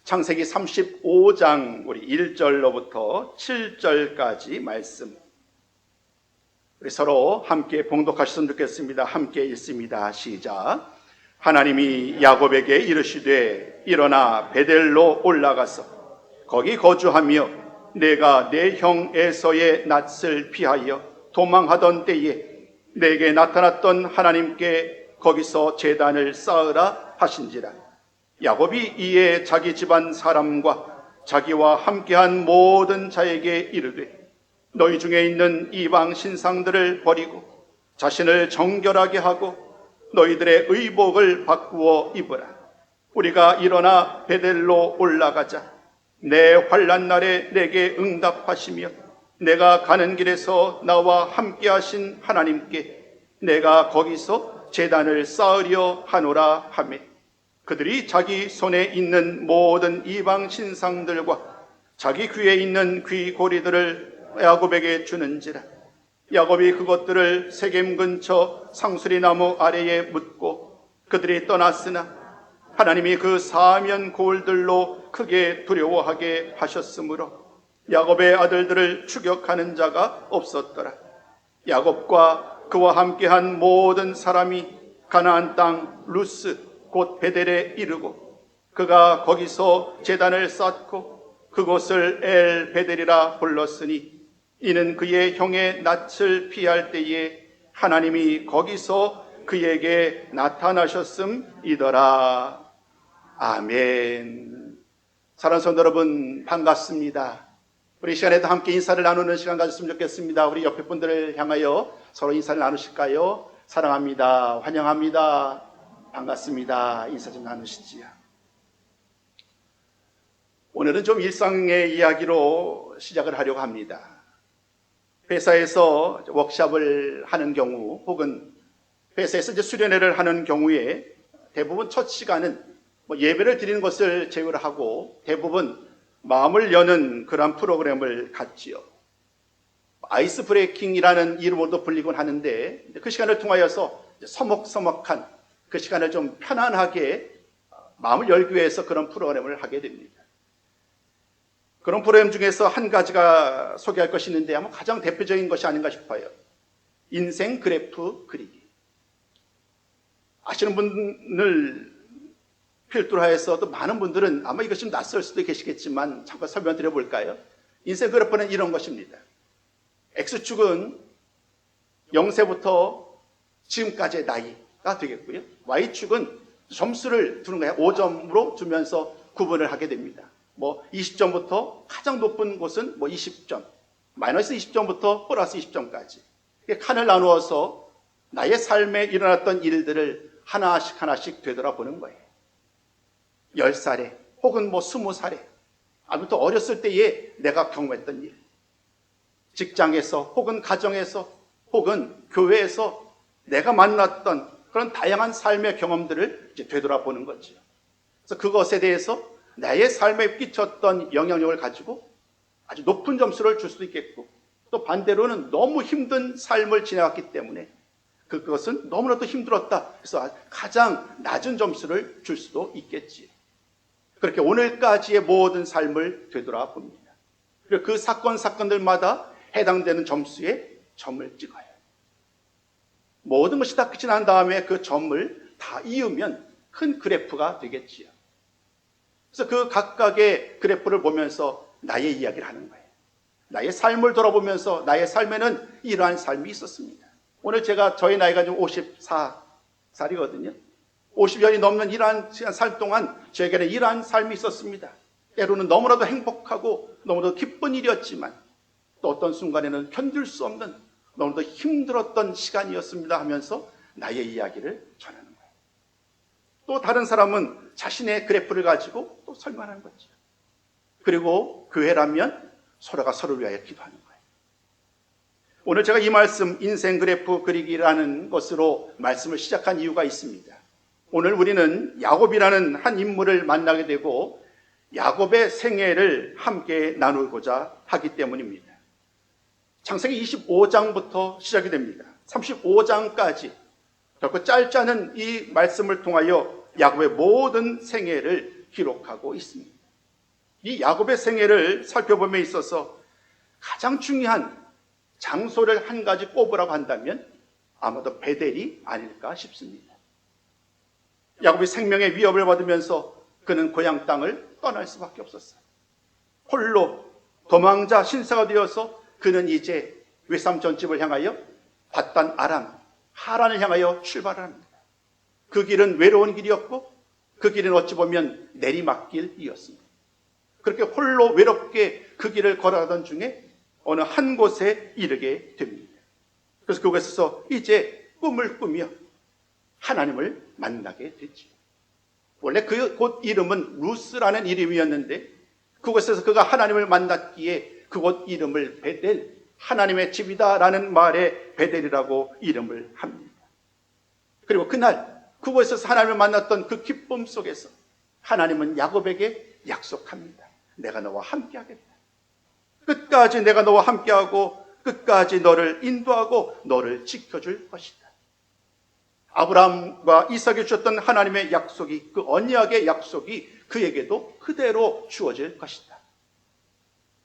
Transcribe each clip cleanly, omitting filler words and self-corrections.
창세기 35장 우리 1절로부터 7절까지 말씀, 우리 서로 함께 봉독하셨으면 좋겠습니다. 함께 읽습니다. 시작. 하나님이 야곱에게 이르시되 일어나 베델로 올라가서 거기 거주하며 내가 내 형 에서의 낯을 피하여 도망하던 때에 내게 나타났던 하나님께 거기서 제단을 쌓으라 하신지라. 야곱이 이에 자기 집안 사람과 자기와 함께한 모든 자에게 이르되 너희 중에 있는 이방 신상들을 버리고 자신을 정결하게 하고 너희들의 의복을 바꾸어 입으라. 우리가 일어나 베델로 올라가자. 내 환난 날에 내게 응답하시며 내가 가는 길에서 나와 함께 하신 하나님께 내가 거기서 제단을 쌓으려 하노라 하매, 그들이 자기 손에 있는 모든 이방 신상들과 자기 귀에 있는 귀고리들을 야곱에게 주는지라. 야곱이 그것들을 세겜 근처 상수리 나무 아래에 묻고 그들이 떠났으나 하나님이 그 사면 고을들로 크게 두려워하게 하셨으므로 야곱의 아들들을 추격하는 자가 없었더라. 야곱과 그와 함께한 모든 사람이 가나안 땅 루스 곧 베델에 이르고 그가 거기서 제단을 쌓고 그곳을 엘 베델이라 불렀으니 이는 그의 형의 낯을 피할 때에 하나님이 거기서 그에게 나타나셨음이더라. 아멘. 사랑하는 성도 여러분, 반갑습니다. 우리 시간에도 함께 인사를 나누는 시간 가졌으면 좋겠습니다. 우리 옆에 분들을 향하여 서로 인사를 나누실까요? 사랑합니다. 환영합니다. 반갑습니다. 인사 좀 나누시지요. 오늘은 좀 일상의 이야기로 시작을 하려고 합니다. 회사에서 워크숍을 하는 경우 혹은 회사에서 이제 수련회를 하는 경우에 대부분 첫 시간은 예배를 드리는 것을 제외로 하고 대부분 마음을 여는 그런 프로그램을 갖지요. 아이스 브레이킹이라는 이름으로도 불리곤 하는데 그 시간을 통하여서 서먹서먹한 그 시간을 좀 편안하게 마음을 열기 위해서 그런 프로그램을 하게 됩니다. 그런 프로그램 중에서 한 가지가 소개할 것이 있는데 아마 가장 대표적인 것이 아닌가 싶어요. 인생 그래프 그리기. 아시는 분을 필두로 하여서 또 많은 분들은 아마 이것이 좀 낯설 수도 계시겠지만 잠깐 설명드려 볼까요? 인생 그래프는 이런 것입니다. X축은 0세부터 지금까지의 나이가 되겠고요. Y축은 점수를 두는 거예요. 5점으로 두면서 구분을 하게 됩니다. 20점부터 가장 높은 곳은 20점, 마이너스 20점부터 플러스 20점까지. 칸을 나누어서 나의 삶에 일어났던 일들을 하나씩 되돌아보는 거예요. 10살에 혹은 20살에 아무튼 어렸을 때에 내가 경험했던 일, 직장에서 혹은 가정에서 혹은 교회에서 내가 만났던 그런 다양한 삶의 경험들을 이제 되돌아보는 거죠. 그래서 그것에 대해서 나의 삶에 끼쳤던 영향력을 가지고 아주 높은 점수를 줄 수도 있겠고 또 반대로는 너무 힘든 삶을 지나갔기 때문에 그것은 너무나도 힘들었다. 그래서 가장 낮은 점수를 줄 수도 있겠지. 그렇게 오늘까지의 모든 삶을 되돌아봅니다. 그리고 그 사건들마다 해당되는 점수에 점을 찍어요. 모든 것이 다 끝이 난 다음에 그 점을 다 이으면 큰 그래프가 되겠지요. 그래서 그 각각의 그래프를 보면서 나의 이야기를 하는 거예요. 나의 삶을 돌아보면서 나의 삶에는 이러한 삶이 있었습니다. 오늘 저희 나이가 좀 54살이거든요. 50년이 넘는 이러한 삶 동안 저에게는 이러한 삶이 있었습니다. 때로는 너무나도 행복하고 너무나도 기쁜 일이었지만 또 어떤 순간에는 견딜 수 없는 너무나도 힘들었던 시간이었습니다 하면서 나의 이야기를 전하는 거예요. 또 다른 사람은 자신의 그래프를 가지고 또 설명하는 거죠. 그리고 교회라면 서로가 서로를 위하여 기도하는 거예요. 오늘 제가 이 말씀 인생 그래프 그리기라는 것으로 말씀을 시작한 이유가 있습니다. 오늘 우리는 야곱이라는 한 인물을 만나게 되고 야곱의 생애를 함께 나누고자 하기 때문입니다. 창세기 25장부터 시작이 됩니다. 35장까지 결코 짧지 않은 이 말씀을 통하여 야곱의 모든 생애를 기록하고 있습니다. 이 야곱의 생애를 살펴봄에 있어서 가장 중요한 장소를 한 가지 꼽으라고 한다면 아마도 베델이 아닐까 싶습니다. 야곱이 생명의 위협을 받으면서 그는 고향 땅을 떠날 수밖에 없었어요. 홀로 도망자 신사가 되어서 그는 이제 외삼촌집을 향하여 밧단 아람, 하란을 향하여 출발을 합니다. 그 길은 외로운 길이었고 그 길은 어찌 보면 내리막길이었습니다. 그렇게 홀로 외롭게 그 길을 걸어가던 중에 어느 한 곳에 이르게 됩니다. 그래서 그곳에서 이제 꿈을 꾸며 하나님을 만나게 됐죠. 원래 그 곳 이름은 루스라는 이름이었는데 그곳에서 그가 하나님을 만났기에 그곳 이름을 베델, 하나님의 집이다라는 말에 베델이라고 이름을 합니다. 그리고 그날 그곳에서 하나님을 만났던 그 기쁨 속에서 하나님은 야곱에게 약속합니다. 내가 너와 함께하겠다. 끝까지 내가 너와 함께하고 끝까지 너를 인도하고 너를 지켜줄 것이다. 아브라함과 이삭이 주셨던 하나님의 약속이, 그 언약의 약속이 그에게도 그대로 주어질 것이다.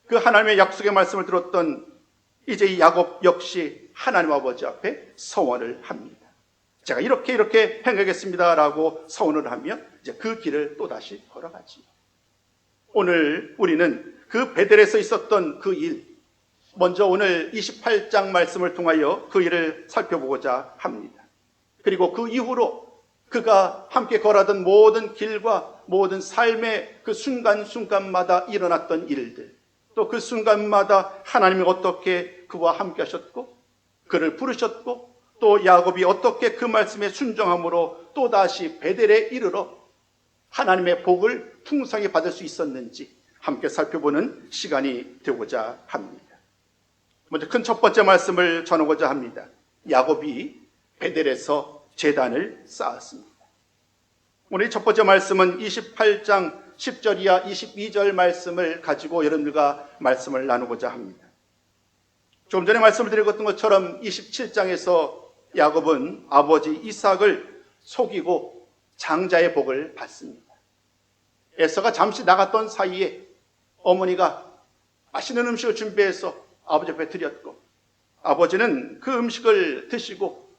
그 하나님의 약속의 말씀을 들었던 이제 이 야곱 역시 하나님 아버지 앞에 서원을 합니다. 제가 이렇게 행하겠습니다라고 서원을 하며 이제 그 길을 또다시 걸어가지. 오늘 우리는 그 베델에서 있었던 그 일, 먼저 오늘 28장 말씀을 통하여 그 일을 살펴보고자 합니다. 그리고 그 이후로 그가 함께 걸어가던 모든 길과 모든 삶의 그 순간순간마다 일어났던 일들, 또 그 순간마다 하나님이 어떻게 그와 함께 하셨고 그를 부르셨고 또 야곱이 어떻게 그 말씀에 순종함으로 또다시 베델에 이르러 하나님의 복을 풍성히 받을 수 있었는지 함께 살펴보는 시간이 되고자 합니다. 먼저 큰 첫 번째 말씀을 전하고자 합니다. 야곱이 베델에서 제단을 쌓았습니다. 오늘 첫 번째 말씀은 28장 10절 이하 22절 말씀을 가지고 여러분들과 말씀을 나누고자 합니다. 조금 전에 말씀을 드렸던 것처럼 27장에서 야곱은 아버지 이삭을 속이고 장자의 복을 받습니다. 에서가 잠시 나갔던 사이에 어머니가 맛있는 음식을 준비해서 아버지 앞에 드렸고 아버지는 그 음식을 드시고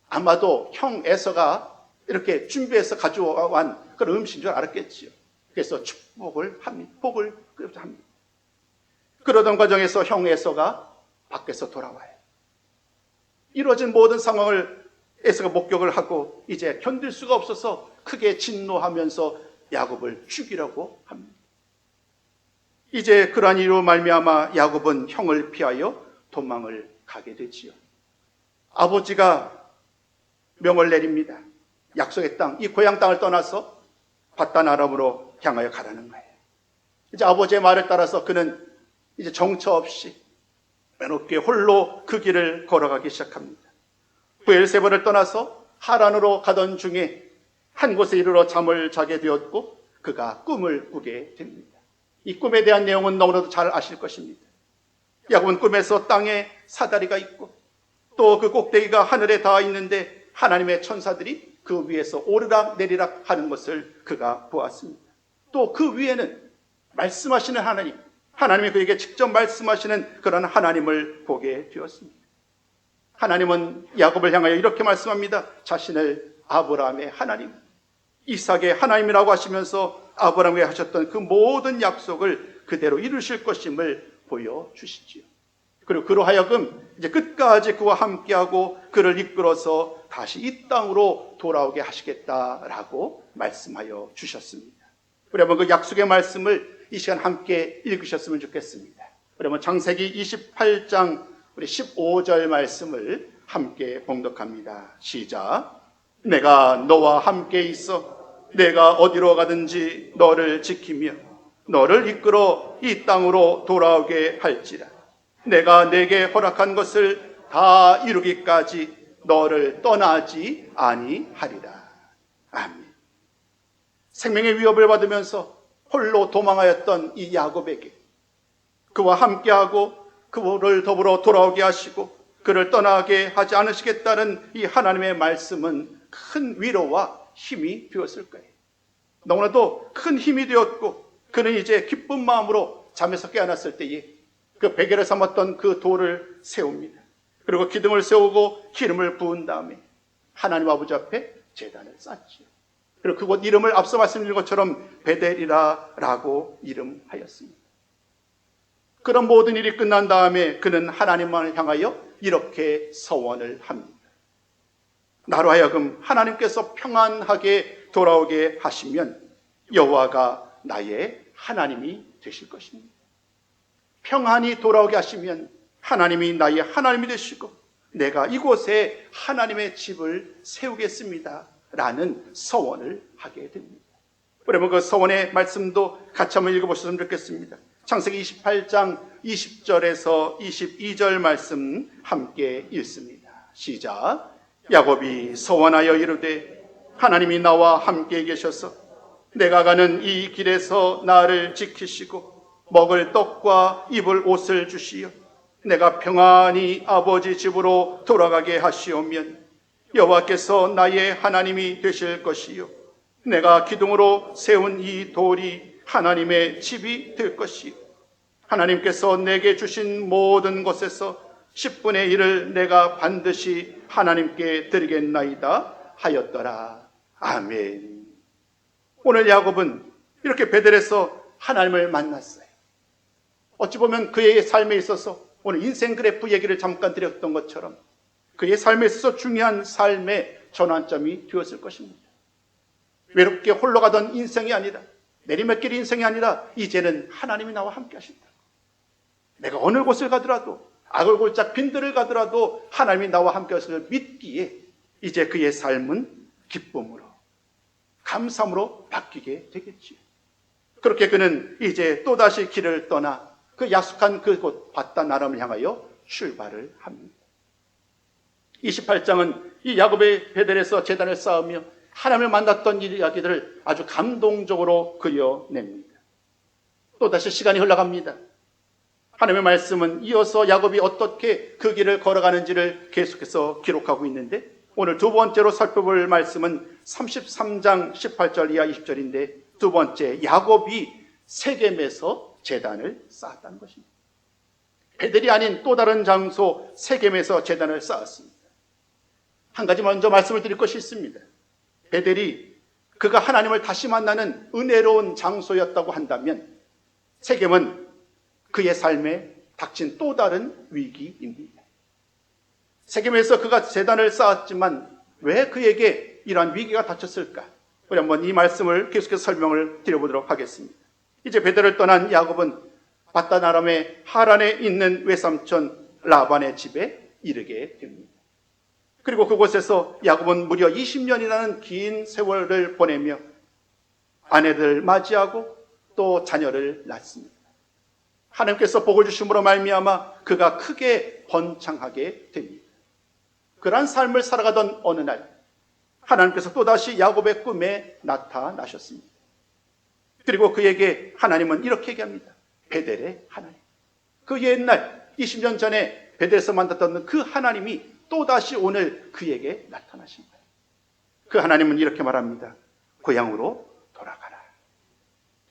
아마도 형 에서가 이렇게 준비해서 가져온 그런 음식인 줄 알았겠지요. 그래서 축복을 합니다. 복을 합니다. 그러던 과정에서 형 에서가 밖에서 돌아와요. 이루어진 모든 상황을 에서가 목격을 하고 이제 견딜 수가 없어서 크게 진노하면서 야곱을 죽이려고 합니다. 이제 그러한 이유로 말미암아 야곱은 형을 피하여 도망을 가게 되지요. 아버지가 명을 내립니다. 약속의 땅, 이 고향 땅을 떠나서 밧단 아람으로 향하여 가라는 거예요. 이제 아버지의 말을 따라서 그는 이제 정처 없이 외롭게 홀로 그 길을 걸어가기 시작합니다. 브엘세바를 떠나서 하란으로 가던 중에 한 곳에 이르러 잠을 자게 되었고 그가 꿈을 꾸게 됩니다. 이 꿈에 대한 내용은 너무나도 잘 아실 것입니다. 야곱은 꿈에서 땅에 사다리가 있고 또 그 꼭대기가 하늘에 닿아 있는데 하나님의 천사들이 그 위에서 오르락 내리락 하는 것을 그가 보았습니다. 또 그 위에는 말씀하시는 하나님, 하나님이 그에게 직접 말씀하시는 그런 하나님을 보게 되었습니다. 하나님은 야곱을 향하여 이렇게 말씀합니다. 자신을 아브라함의 하나님, 이삭의 하나님이라고 하시면서 아브라함에게 하셨던 그 모든 약속을 그대로 이루실 것임을 보여주시지요. 그리고 그로 하여금 이제 끝까지 그와 함께하고 그를 이끌어서 다시 이 땅으로 돌아오게 하시겠다라고 말씀하여 주셨습니다. 우리 한번 그 약속의 말씀을 이 시간 함께 읽으셨으면 좋겠습니다. 우리 한번 창세기 28장 우리 15절 말씀을 함께 봉독합니다. 시작. 내가 너와 함께 있어 내가 어디로 가든지 너를 지키며 너를 이끌어 이 땅으로 돌아오게 할지라. 내가 내게 허락한 것을 다 이루기까지 너를 떠나지 아니하리라. 아멘. 생명의 위협을 받으면서 홀로 도망하였던 이 야곱에게 그와 함께하고 그를 더불어 돌아오게 하시고 그를 떠나게 하지 않으시겠다는 이 하나님의 말씀은 큰 위로와 힘이 되었을 거예요. 너무나도 큰 힘이 되었고 그는 이제 기쁜 마음으로 잠에서 깨어났을 때에 그 베개를 삼았던 그 돌을 세웁니다. 그리고 기둥을 세우고 기름을 부은 다음에 하나님 아버지 앞에 제단을 쌓지요. 그리고 그곳 이름을 앞서 말씀드린 것처럼 베델이라라고 이름하였습니다. 그런 모든 일이 끝난 다음에 그는 하나님만을 향하여 이렇게 서원을 합니다. 나로 하여금 하나님께서 평안하게 돌아오게 하시면 여호와가 나의 하나님이 되실 것입니다. 평안히 돌아오게 하시면 하나님이 나의 하나님이 되시고 내가 이곳에 하나님의 집을 세우겠습니다 라는 서원을 하게 됩니다. 그러면 그 서원의 말씀도 같이 한번 읽어보셨으면 좋겠습니다. 창세기 28장 20절에서 22절 말씀 함께 읽습니다. 시작. 야곱이 서원하여 이르되 하나님이 나와 함께 계셔서 내가 가는 이 길에서 나를 지키시고 먹을 떡과 입을 옷을 주시어 내가 평안히 아버지 집으로 돌아가게 하시오면 여호와께서 나의 하나님이 되실 것이요 내가 기둥으로 세운 이 돌이 하나님의 집이 될 것이요 하나님께서 내게 주신 모든 것에서 10분의 1을 내가 반드시 하나님께 드리겠나이다 하였더라. 아멘. 오늘 야곱은 이렇게 베델에서 하나님을 만났어요. 어찌 보면 그의 삶에 있어서 오늘 인생 그래프 얘기를 잠깐 드렸던 것처럼 그의 삶에 있어서 중요한 삶의 전환점이 되었을 것입니다. 외롭게 홀로 가던 인생이 아니라 내리막길 인생이 아니라 이제는 하나님이 나와 함께 하신다. 내가 어느 곳을 가더라도 아골골짝 빈들을 가더라도 하나님이 나와 함께 하심을 믿기에 이제 그의 삶은 기쁨으로 감사함으로 바뀌게 되겠지요. 그렇게 그는 이제 또다시 길을 떠나 그 약속한 그곳 바단 아람을 향하여 출발을 합니다. 28장은 이 야곱의 베델에서 제단을 쌓으며 하나님을 만났던 이야기들을 아주 감동적으로 그려냅니다. 또다시 시간이 흘러갑니다. 하나님의 말씀은 이어서 야곱이 어떻게 그 길을 걸어가는지를 계속해서 기록하고 있는데 오늘 두 번째로 살펴볼 말씀은 33장 18절 이하 20절인데 두 번째 야곱이 세겜에서 제단을 쌓았다는 것입니다. 베델이 아닌 또 다른 장소 세겜에서 제단을 쌓았습니다. 한 가지 먼저 말씀을 드릴 것이 있습니다. 베델이 그가 하나님을 다시 만나는 은혜로운 장소였다고 한다면 세겜은 그의 삶에 닥친 또 다른 위기입니다. 세겜에서 그가 제단을 쌓았지만 왜 그에게 이러한 위기가 닥쳤을까? 우리 한번 이 말씀을 계속해서 설명을 드려보도록 하겠습니다. 이제 베델을 떠난 야곱은 바단 아람의 하란에 있는 외삼촌 라반의 집에 이르게 됩니다. 그리고 그곳에서 야곱은 무려 20년이라는 긴 세월을 보내며 아내들을 맞이하고 또 자녀를 낳습니다. 하나님께서 복을 주심으로 말미암아 그가 크게 번창하게 됩니다. 그러한 삶을 살아가던 어느 날 하나님께서 또다시 야곱의 꿈에 나타나셨습니다. 그리고 그에게 하나님은 이렇게 얘기합니다. 베델의 하나님. 그 옛날 20년 전에 베델에서 만났던 그 하나님이 또다시 오늘 그에게 나타나신 거예요. 그 하나님은 이렇게 말합니다. 고향으로 돌아가라.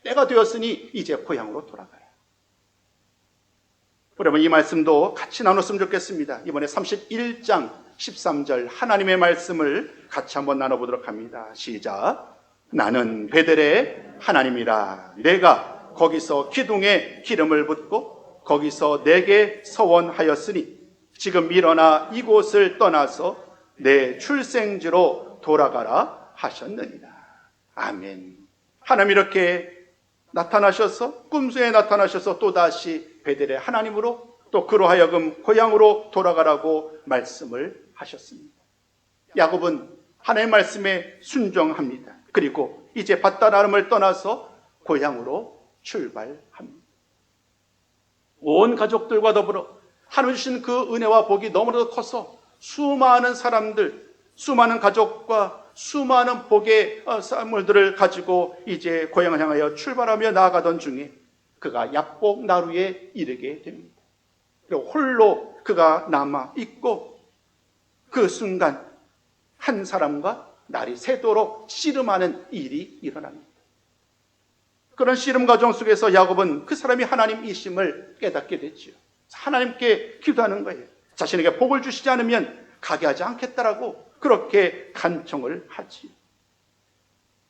때가 되었으니 이제 고향으로 돌아가라. 그러면 이 말씀도 같이 나눴으면 좋겠습니다. 이번에 31장 13절 하나님의 말씀을 같이 한번 나눠보도록 합니다. 시작. 나는 베델의 하나님이라. 내가 거기서 기둥에 기름을 붓고 거기서 내게 서원하였으니 지금 일어나 이곳을 떠나서 내 출생지로 돌아가라 하셨느니라. 아멘. 하나님 이렇게 나타나셔서 꿈속에 나타나셔서 또다시 베델의 하나님으로 또 그로 하여금 고향으로 돌아가라고 말씀을 하셨습니다. 야곱은 하나님의 말씀에 순종합니다. 그리고 이제 바단 아람을 떠나서 고향으로 출발합니다. 온 가족들과 더불어 하나님 주신 그 은혜와 복이 너무나도 커서 수많은 사람들, 수많은 가족과 수많은 복의 선물들을 가지고 이제 고향을 향하여 출발하며 나아가던 중에 그가 약복 나루에 이르게 됩니다. 그리고 홀로 그가 남아 있고 그 순간 한 사람과 날이 새도록 씨름하는 일이 일어납니다. 그런 씨름 과정 속에서 야곱은 그 사람이 하나님이심을 깨닫게 됐지요. 하나님께 기도하는 거예요. 자신에게 복을 주시지 않으면 가게 하지 않겠다라고 그렇게 간청을 하지요.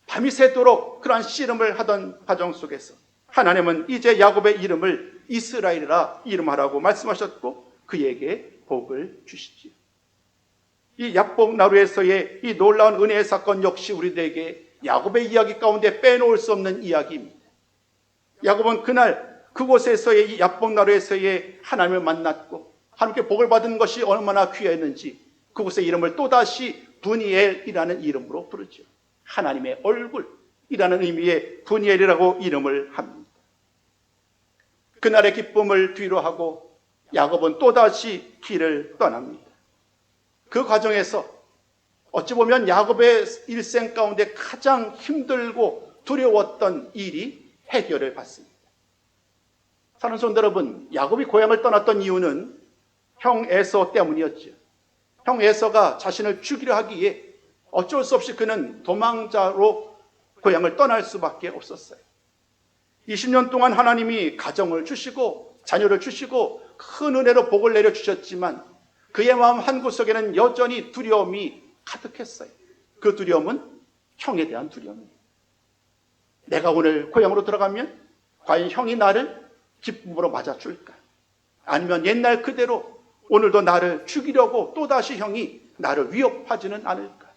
밤이 새도록 그러한 씨름을 하던 과정 속에서 하나님은 이제 야곱의 이름을 이스라엘이라 이름하라고 말씀하셨고 그에게 복을 주시지요. 이 야복 나루에서의 이 놀라운 은혜의 사건 역시 우리들에게 야곱의 이야기 가운데 빼놓을 수 없는 이야기입니다. 야곱은 그날 그곳에서의 이 야복 나루에서의 하나님을 만났고 하나님께 복을 받은 것이 얼마나 귀했는지 그곳의 이름을 또다시 브니엘이라는 이름으로 부르죠. 하나님의 얼굴이라는 의미의 브니엘이라고 이름을 합니다. 그날의 기쁨을 뒤로하고 야곱은 또다시 길을 떠납니다. 그 과정에서 어찌 보면 야곱의 일생 가운데 가장 힘들고 두려웠던 일이 해결을 받습니다. 사랑하는 성도 여러분, 야곱이 고향을 떠났던 이유는 형 에서 때문이었죠. 형 에서가 자신을 죽이려 하기에 어쩔 수 없이 그는 도망자로 고향을 떠날 수밖에 없었어요. 20년 동안 하나님이 가정을 주시고 자녀를 주시고 큰 은혜로 복을 내려주셨지만 그의 마음 한구석에는 여전히 두려움이 가득했어요. 그 두려움은 형에 대한 두려움이에요. 내가 오늘 고향으로 들어가면 과연 형이 나를 기쁨으로 맞아줄까? 아니면 옛날 그대로 오늘도 나를 죽이려고 또다시 형이 나를 위협하지는 않을까?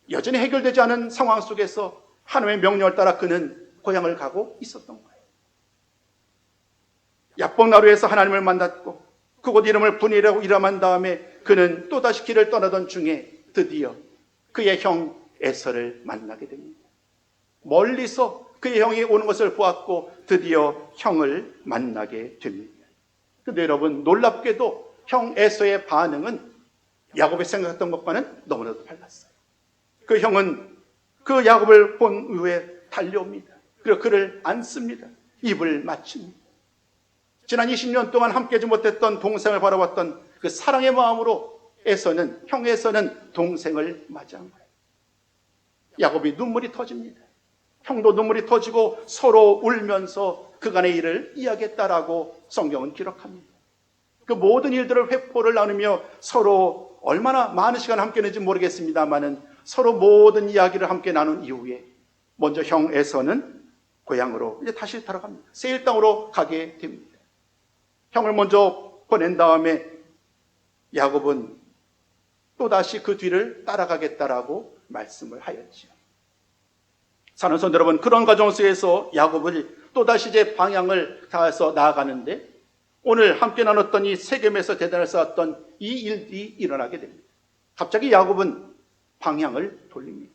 여전히 해결되지 않은 상황 속에서 하나님의 명령을 따라 그는 고향을 가고 있었던 거예요. 야복나루에서 하나님을 만났고 그곳 이름을 분이라고 이름한 다음에 그는 또다시 길을 떠나던 중에 드디어 그의 형 에서를 만나게 됩니다. 멀리서 그의 형이 오는 것을 보았고 드디어 형을 만나게 됩니다. 그런데 여러분, 놀랍게도 형 에서의 반응은 야곱이 생각했던 것과는 너무나도 달랐어요. 그 형은 그 야곱을 본 후에 달려옵니다. 그리고 그를 안습니다. 입을 맞춥니다. 지난 20년 동안 함께하지 못했던 동생을 바라봤던 그 사랑의 마음으로 형 에서는 동생을 맞이한 거예요. 야곱이 눈물이 터집니다. 형도 눈물이 터지고 서로 울면서 그간의 일을 이야기했다라고 성경은 기록합니다. 그 모든 일들을 회포를 나누며 서로 얼마나 많은 시간을 함께 했는지 모르겠습니다만은 서로 모든 이야기를 함께 나눈 이후에 먼저 형 에서는 고향으로 이제 다시 돌아갑니다. 세일 땅으로 가게 됩니다. 형을 먼저 보낸 다음에 야곱은 또다시 그 뒤를 따라가겠다라고 말씀을 하였지요. 사는 성도 여러분, 그런 과정 속에서 야곱을 또다시 이제 방향을 다해서 나아가는데 오늘 함께 나눴던 이 세겜에서 대단을 쌓았던 이 일이 일어나게 됩니다. 갑자기 야곱은 방향을 돌립니다.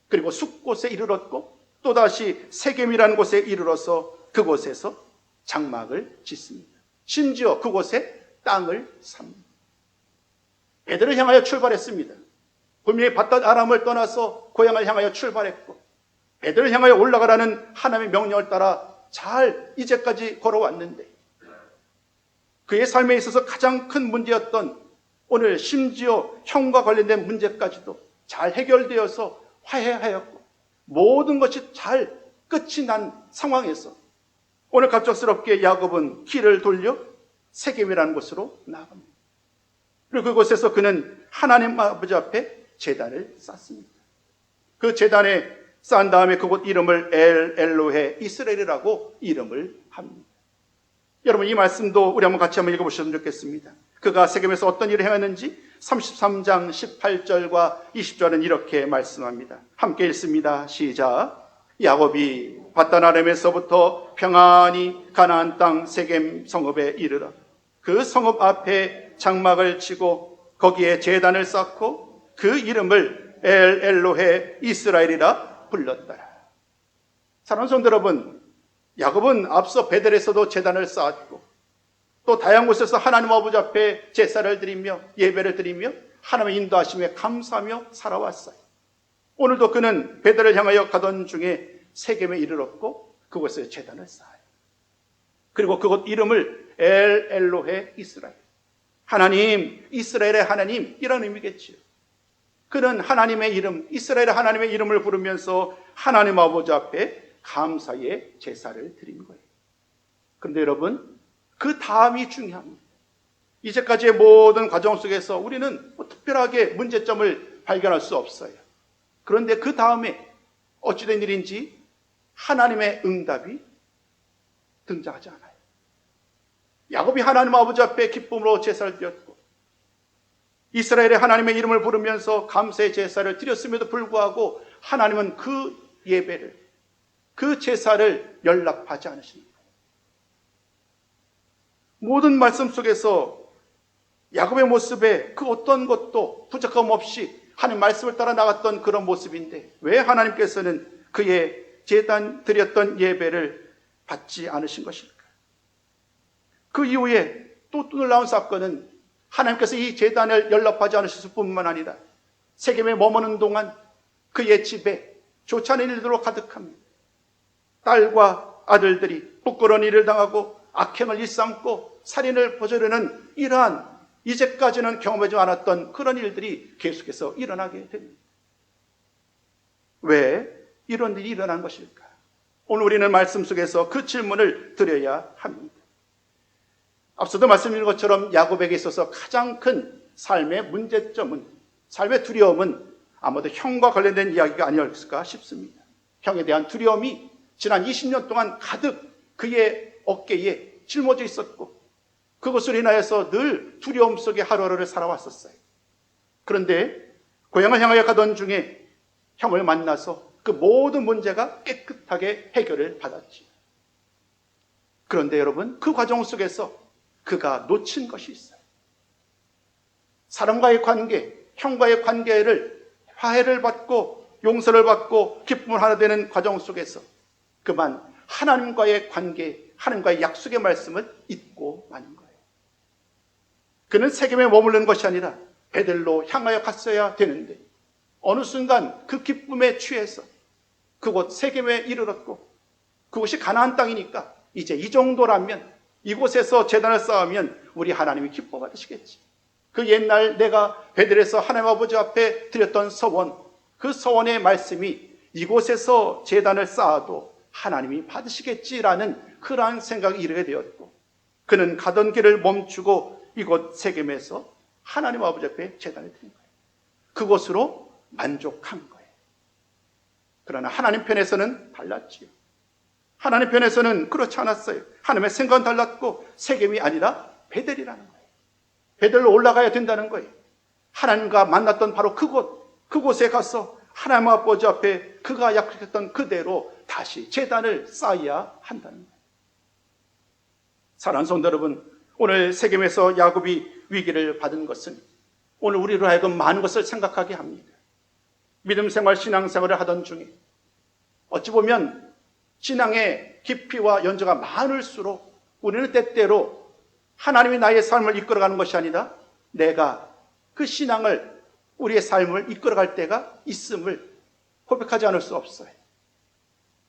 그리고 숲곳에 이르렀고 또다시 세겜이라는 곳에 이르러서 그곳에서 장막을 짓습니다. 심지어 그곳에 땅을 삽니다. 베델을 향하여 출발했습니다. 분명히 밧닷 아람을 떠나서 고향을 향하여 출발했고 베델을 향하여 올라가라는 하나님의 명령을 따라 잘 이제까지 걸어왔는데 그의 삶에 있어서 가장 큰 문제였던 오늘 심지어 형과 관련된 문제까지도 잘 해결되어서 화해하였고 모든 것이 잘 끝이 난 상황에서 오늘 갑작스럽게 야곱은 길을 돌려 세겜이라는 곳으로 나아갑니다. 그리고 그곳에서 그는 하나님 아버지 앞에 제단을 쌓습니다. 그 제단에 쌓은 다음에 그곳 이름을 엘로헤 이스라엘이라고 이름을 합니다. 여러분, 이 말씀도 우리 한번 같이 한번 읽어보셨으면 좋겠습니다. 그가 세겜에서 어떤 일을 행했는지 33장 18절과 20절은 이렇게 말씀합니다. 함께 읽습니다. 시작. 야곱이 밧단 아람에서부터 평안히 가나안 땅 세겜 성읍에 이르러 그 성읍 앞에 장막을 치고 거기에 제단을 쌓고 그 이름을 엘로헤 이스라엘이라 불렀더라. 사랑하는 성도 여러분, 야곱은 앞서 베델에서도 제단을 쌓았고 또 다양한 곳에서 하나님 아버지 앞에 제사를 드리며 예배를 드리며 하나님의 인도하심에 감사하며 살아왔어요. 오늘도 그는 베델을 향하여 가던 중에 세겜에 이르렀고 그곳에 제단을 쌓아요. 그리고 그곳 이름을 엘로헤 이스라엘, 하나님, 이스라엘의 하나님이라는 의미겠지요. 그는 하나님의 이름, 이스라엘의 하나님의 이름을 부르면서 하나님 아버지 앞에 감사의 제사를 드린 거예요. 그런데 여러분, 그 다음이 중요합니다. 이제까지의 모든 과정 속에서 우리는 특별하게 문제점을 발견할 수 없어요. 그런데 그 다음에 어찌된 일인지 하나님의 응답이 등장하지 않아요. 야곱이 하나님 아버지 앞에 기쁨으로 제사를 드렸고, 이스라엘의 하나님의 이름을 부르면서 감사의 제사를 드렸음에도 불구하고 하나님은 그 예배를, 그 제사를 연락하지 않으십니다. 모든 말씀 속에서 야곱의 모습에 그 어떤 것도 부족함 없이 하나님 말씀을 따라 나갔던 그런 모습인데, 왜 하나님께서는 그의 제단 드렸던 예배를 받지 않으신 것일까? 그 이후에 또 놀라운 사건은 하나님께서 이 제단을 연락하지 않으셨을 뿐만 아니라 세겜에 머무는 동안 그의 집에 좋지 않은 일들로 가득합니다. 딸과 아들들이 부끄러운 일을 당하고 악행을 일삼고 살인을 저지르는 이러한 이제까지는 경험하지 않았던 그런 일들이 계속해서 일어나게 됩니다. 왜 이런 일이 일어난 것일까? 오늘 우리는 말씀 속에서 그 질문을 드려야 합니다. 앞서도 말씀드린 것처럼 야곱에게 있어서 가장 큰 삶의 문제점은, 삶의 두려움은 아마도 형과 관련된 이야기가 아니었을까 싶습니다. 형에 대한 두려움이 지난 20년 동안 가득 그의 어깨에 짊어져 있었고, 그것으로 인하여서 늘 두려움 속에 하루하루를 살아왔었어요. 그런데 고향을 향하여 가던 중에 형을 만나서 그 모든 문제가 깨끗하게 해결을 받았지. 그런데 여러분, 그 과정 속에서 그가 놓친 것이 있어요. 사람과의 관계, 형과의 관계를 화해를 받고 용서를 받고 기쁨을 하나 되는 과정 속에서 그만 하나님과의 관계, 하나님과의 약속의 말씀을 잊고 마는 거예요. 그는 세겜에 머무르는 것이 아니라 베델로 향하여 갔어야 되는데, 어느 순간 그 기쁨에 취해서 그곳 세겜에 이르렀고, 그곳이 가나안 땅이니까 이제 이 정도라면, 이곳에서 제단을 쌓으면 우리 하나님이 기뻐 받으시겠지. 그 옛날 내가 베델에서 하나님 아버지 앞에 드렸던 서원, 그 서원의 말씀이 이곳에서 제단을 쌓아도 하나님이 받으시겠지라는 그러한 생각이 이르게 되었고, 그는 가던 길을 멈추고 이곳 세겜에서 하나님 아버지 앞에 제단을 드린 거예요. 그것으로 만족한 거예요. 그러나 하나님 편에서는 달랐지요. 하나님 편에서는 그렇지 않았어요. 하나님의 생각은 달랐고 세겜이 아니라 베델이라는 거예요. 베델로 올라가야 된다는 거예요. 하나님과 만났던 바로 그곳에 가서 하나님 아버지 앞에 그가 약속했던 그대로 다시 제단을 쌓아야 한다는 거예요. 사랑하는 성도 여러분, 오늘 세겜에서 야곱이 위기를 받은 것은 오늘 우리로 하여금 많은 것을 생각하게 합니다. 믿음 생활, 신앙 생활을 하던 중에 어찌 보면 신앙의 깊이와 연조가 많을수록 우리는 때때로 하나님이 나의 삶을 이끌어가는 것이 아니라 내가 그 신앙을, 우리의 삶을 이끌어갈 때가 있음을 고백하지 않을 수 없어요.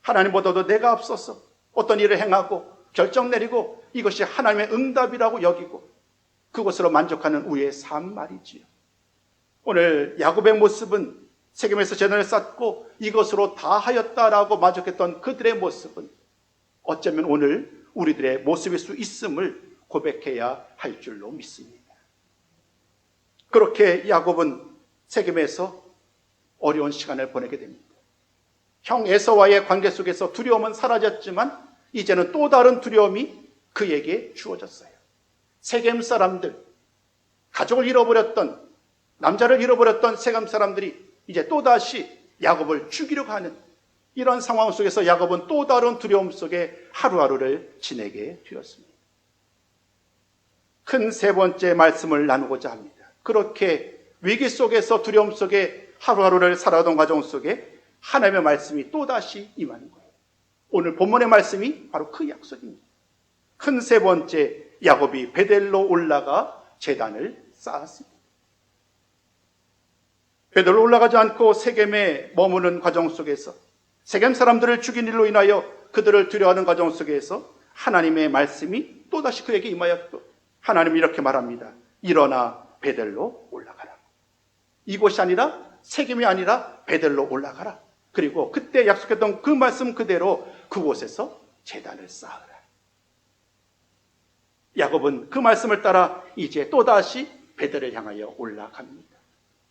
하나님보다도 내가 앞서서 어떤 일을 행하고 결정 내리고 이것이 하나님의 응답이라고 여기고 그것으로 만족하는 우리의 삶 말이지요. 오늘 야곱의 모습은 세겜에서 제단을 쌓고 이것으로 다 하였다라고 만족했던 그들의 모습은 어쩌면 오늘 우리들의 모습일 수 있음을 고백해야 할 줄로 믿습니다. 그렇게 야곱은 세겜에서 어려운 시간을 보내게 됩니다. 형 에서와의 관계 속에서 두려움은 사라졌지만 이제는 또 다른 두려움이 그에게 주어졌어요. 세겜 사람들, 가족을 잃어버렸던, 남자를 잃어버렸던 세겜 사람들이 이제 또다시 야곱을 죽이려고 하는 이런 상황 속에서 야곱은 또 다른 두려움 속에 하루하루를 지내게 되었습니다. 큰 세 번째 말씀을 나누고자 합니다. 그렇게 위기 속에서 두려움 속에 하루하루를 살아가던 과정 속에 하나님의 말씀이 또다시 임하는 거예요. 오늘 본문의 말씀이 바로 그 약속입니다. 큰 세 번째, 야곱이 베델로 올라가 제단을 쌓았습니다. 베델로 올라가지 않고 세겜에 머무는 과정 속에서 세겜 사람들을 죽인 일로 인하여 그들을 두려워하는 과정 속에서 하나님의 말씀이 또다시 그에게 임하였고, 하나님이 이렇게 말합니다. 일어나 베델로 올라가라. 이곳이 아니라 세겜이 아니라 베델로 올라가라. 그리고 그때 약속했던 그 말씀 그대로 그곳에서 제단을 쌓으라. 야곱은 그 말씀을 따라 이제 또다시 베델을 향하여 올라갑니다.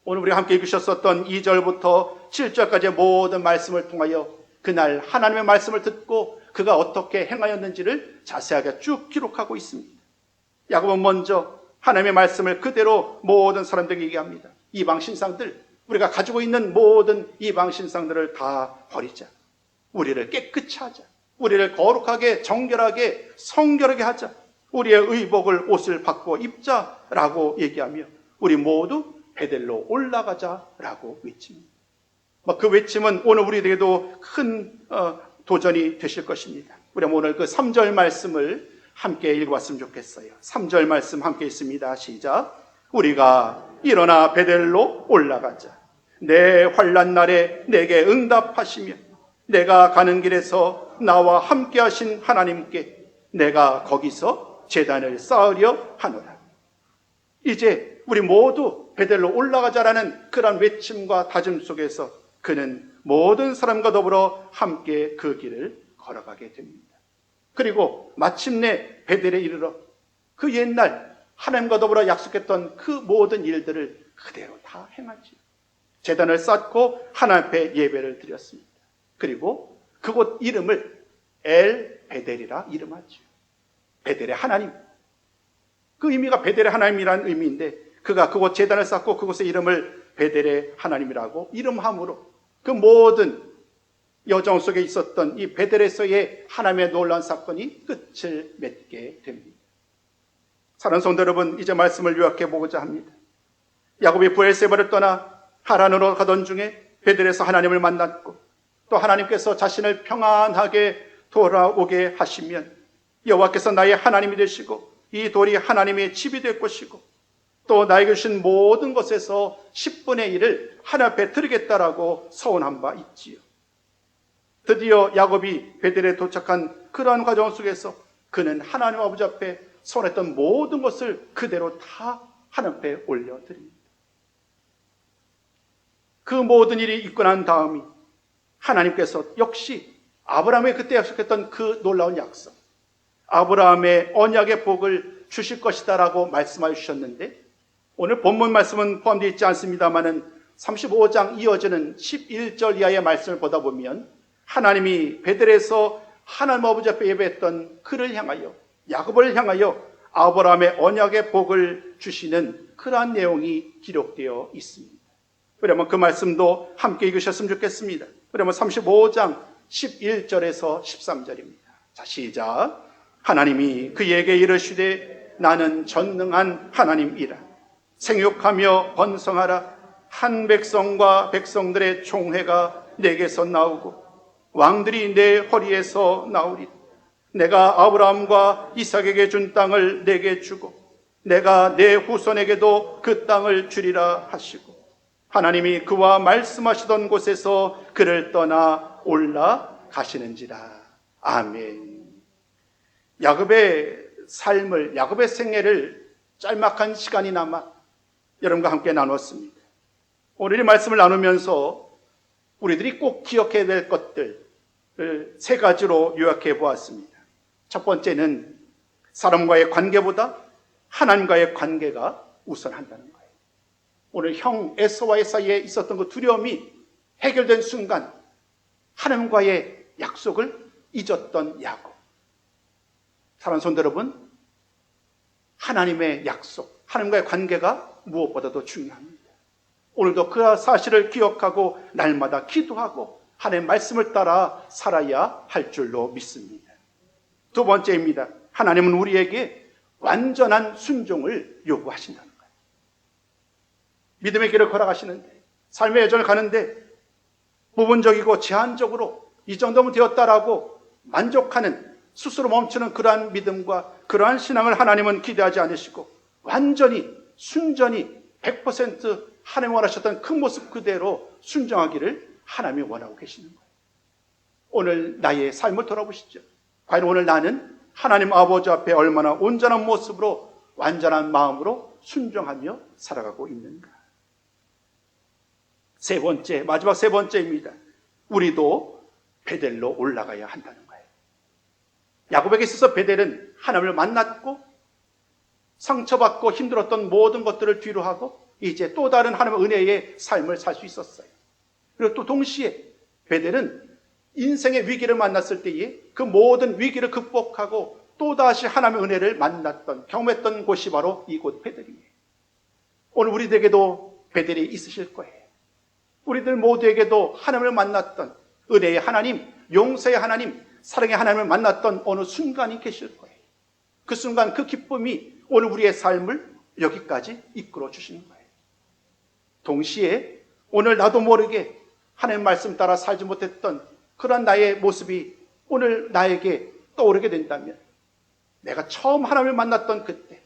오늘 우리가 함께 읽으셨었던 2절부터 7절까지의 모든 말씀을 통하여 그날 하나님의 말씀을 듣고 그가 어떻게 행하였는지를 자세하게 쭉 기록하고 있습니다. 야곱은 먼저 하나님의 말씀을 그대로 모든 사람들에게 얘기합니다. 이방 신상들, 우리가 가지고 있는 모든 이방 신상들을 다 버리자. 우리를 깨끗이 하자. 우리를 거룩하게, 정결하게, 성결하게 하자. 우리의 의복을, 옷을 바꾸어 입자라고 얘기하며 우리 모두 베델로 올라가자라고 외칩니다. 그 외침은 오늘 우리에게도 큰 도전이 되실 것입니다. 우리 오늘 그 3절 말씀을 함께 읽어봤으면 좋겠어요. 3절 말씀 함께 있습니다. 시작. 우리가 일어나 베델로 올라가자. 내 환난 날에 내게 응답하시며 내가 가는 길에서 나와 함께 하신 하나님께 내가 거기서 제단을 쌓으려 하노라. 이제 우리 모두 베델로 올라가자라는 그런 외침과 다짐 속에서 그는 모든 사람과 더불어 함께 그 길을 걸어가게 됩니다. 그리고 마침내 베델에 이르러 그 옛날 하나님과 더불어 약속했던 그 모든 일들을 그대로 다 행하지요. 제단을 쌓고 하나님 앞에 예배를 드렸습니다. 그리고 그곳 이름을 엘 베델이라 이름하죠. 베델의 하나님. 그 의미가 베델의 하나님이라는 의미인데 그가 그곳 제단을 쌓고 그곳의 이름을 베델의 하나님이라고 이름함으로 그 모든 여정 속에 있었던 이 베델에서의 하나님의 놀라운 사건이 끝을 맺게 됩니다. 사랑하는 성도 여러분, 이제 말씀을 요약해 보고자 합니다. 야곱이 브엘세바를 떠나 하란으로 가던 중에 베델에서 하나님을 만났고 또 하나님께서 자신을 평안하게 돌아오게 하시면 여호와께서 나의 하나님이 되시고 이 돌이 하나님의 집이 될 것이고 또 나에게 주신 모든 것에서 10분의 1을 하나님 앞에 드리겠다라고 서원한 바 있지요. 드디어 야곱이 베델에 도착한 그러한 과정 속에서 그는 하나님 아버지 앞에 서원했던 모든 것을 그대로 다 하나님 앞에 올려드립니다. 그 모든 일이 있고 난 다음이 하나님께서 역시 아브라함에 그때 약속했던 그 놀라운 약속, 아브라함의 언약의 복을 주실 것이다라고 말씀하여 주셨는데 오늘 본문 말씀은 포함되어 있지 않습니다만은 35장 이어지는 11절 이하의 말씀을 보다 보면 하나님이 베델에서 하나님 아버지 앞에 예배했던 그를 향하여 야곱을 향하여 아브라함의 언약의 복을 주시는 그러한 내용이 기록되어 있습니다. 그러면 그 말씀도 함께 읽으셨으면 좋겠습니다. 그러면 35장 11절에서 13절입니다. 자, 시작. 하나님이 그에게 이르시되 나는 전능한 하나님이라. 생육하며 번성하라. 한 백성과 백성들의 총회가 내게서 나오고 왕들이 내 허리에서 나오리라. 내가 아브라함과 이삭에게 준 땅을 내게 주고 내가 내 후손에게도 그 땅을 주리라 하시고 하나님이 그와 말씀하시던 곳에서 그를 떠나 올라가시는지라. 아멘. 야곱의 삶을, 야곱의 생애를 짤막한 시간이나마 여러분과 함께 나눴습니다. 오늘 이 말씀을 나누면서 우리들이 꼭 기억해야 될 것들을 세 가지로 요약해 보았습니다. 첫 번째는 사람과의 관계보다 하나님과의 관계가 우선한다는 거예요. 오늘 형 에서와의 사이에 있었던 그 두려움이 해결된 순간 하나님과의 약속을 잊었던 야곱. 사랑하는 성도 여러분, 하나님의 약속, 하나님과의 관계가 무엇보다도 중요합니다. 오늘도 그 사실을 기억하고 날마다 기도하고 하나님의 말씀을 따라 살아야 할 줄로 믿습니다. 두 번째입니다. 하나님은 우리에게 완전한 순종을 요구하신다는 거예요. 믿음의 길을 걸어가시는데, 삶의 여정을 가는데 부분적이고 제한적으로 이 정도면 되었다라고 만족하는, 스스로 멈추는 그러한 믿음과 그러한 신앙을 하나님은 기대하지 않으시고 완전히 순전히 100% 하나님이 원하셨던 그 모습 그대로 순종하기를 하나님이 원하고 계시는 거예요. 오늘 나의 삶을 돌아보시죠. 과연 오늘 나는 하나님 아버지 앞에 얼마나 온전한 모습으로 완전한 마음으로 순종하며 살아가고 있는가. 세 번째, 마지막 세 번째입니다. 우리도 베델로 올라가야 한다는 거예요. 야곱에게 있어서 베델은 하나님을 만났고 상처받고 힘들었던 모든 것들을 뒤로 하고 이제 또 다른 하나님의 은혜의 삶을 살 수 있었어요. 그리고 또 동시에 베델은 인생의 위기를 만났을 때에 그 모든 위기를 극복하고 또다시 하나님의 은혜를 만났던, 경험했던 곳이 바로 이곳 베델이에요. 오늘 우리들에게도 베델이 있으실 거예요. 우리들 모두에게도 하나님을 만났던 은혜의 하나님, 용서의 하나님, 사랑의 하나님을 만났던 어느 순간이 계실 거예요. 그 순간 그 기쁨이 오늘 우리의 삶을 여기까지 이끌어 주시는 거예요. 동시에 오늘 나도 모르게 하나님 말씀 따라 살지 못했던 그런 나의 모습이 오늘 나에게 떠오르게 된다면, 내가 처음 하나님을 만났던 그때,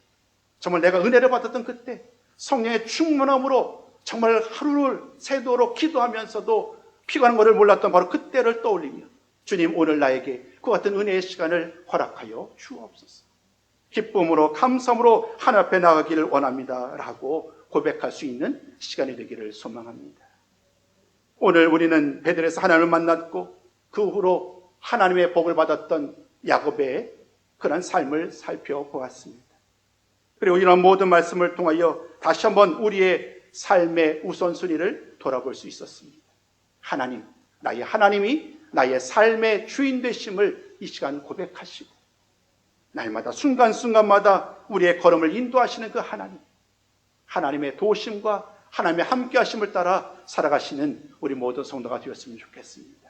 정말 내가 은혜를 받았던 그때, 성령의 충만함으로 정말 하루를 새도록 기도하면서도 피가는 것을 몰랐던 바로 그때를 떠올리며, 주님 오늘 나에게 그 같은 은혜의 시간을 허락하여 주옵소서. 기쁨으로 감사함으로 하나님 앞에 나가기를 원합니다 라고 고백할 수 있는 시간이 되기를 소망합니다. 오늘 우리는 베델에서 하나님을 만났고 그 후로 하나님의 복을 받았던 야곱의 그런 삶을 살펴보았습니다. 그리고 이런 모든 말씀을 통하여 다시 한번 우리의 삶의 우선순위를 돌아볼 수 있었습니다. 하나님, 나의 하나님이 나의 삶의 주인 되심을 이 시간 고백하시고, 날마다 순간순간마다 우리의 걸음을 인도하시는 그 하나님, 하나님의 도심과 하나님의 함께하심을 따라 살아가시는 우리 모든 성도가 되었으면 좋겠습니다.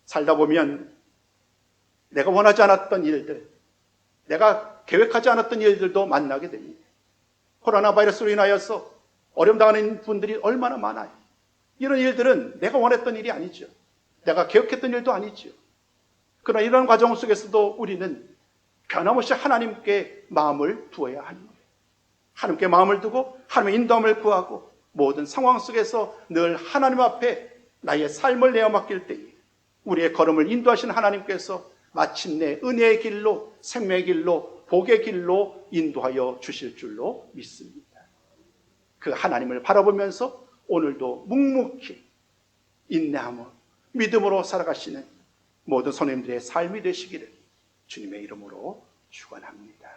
살다 보면 내가 원하지 않았던 일들, 내가 계획하지 않았던 일들도 만나게 됩니다. 코로나 바이러스로 인하여서 어려움 당하는 분들이 얼마나 많아요. 이런 일들은 내가 원했던 일이 아니죠. 내가 계획했던 일도 아니죠. 그러나 이런 과정 속에서도 우리는 변함없이 하나님께 마음을 두어야 하는 거예요. 하나님께 마음을 두고 하나님의 인도함을 구하고 모든 상황 속에서 늘 하나님 앞에 나의 삶을 내어 맡길 때에 우리의 걸음을 인도하신 하나님께서 마침내 은혜의 길로, 생명의 길로, 복의 길로 인도하여 주실 줄로 믿습니다. 그 하나님을 바라보면서 오늘도 묵묵히 인내하며 믿음으로 살아가시는 모든 성도님들의 삶이 되시기를 주님의 이름으로 축원합니다.